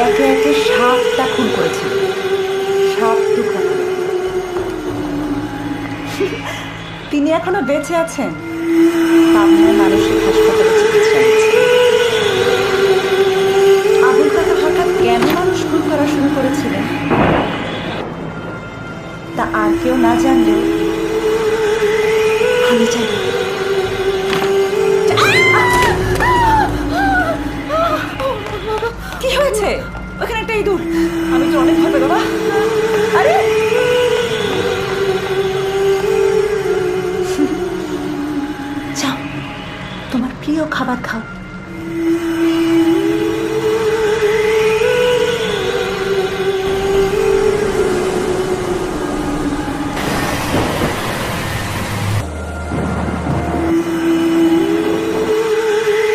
একে একে 7টা খুন করেছিল, 7 টুকরা করে। তিনি এখনো বেঁচে আছেন, পাবনার মানসিক হাসপাতালে চিকিৎসা নিচ্ছেন। আবুল কাকা হঠাৎ কেন মানুষ খুন করা শুরু করেছিলেন তা আর কেউ না জানলেও আমি জানি। কি হয়েছে? ওখানে একটা ইঁদুর। আমি তো অনেক ভয় পাই বাবা। আরে যাও, তোমার প্রিয় খাবার খাও।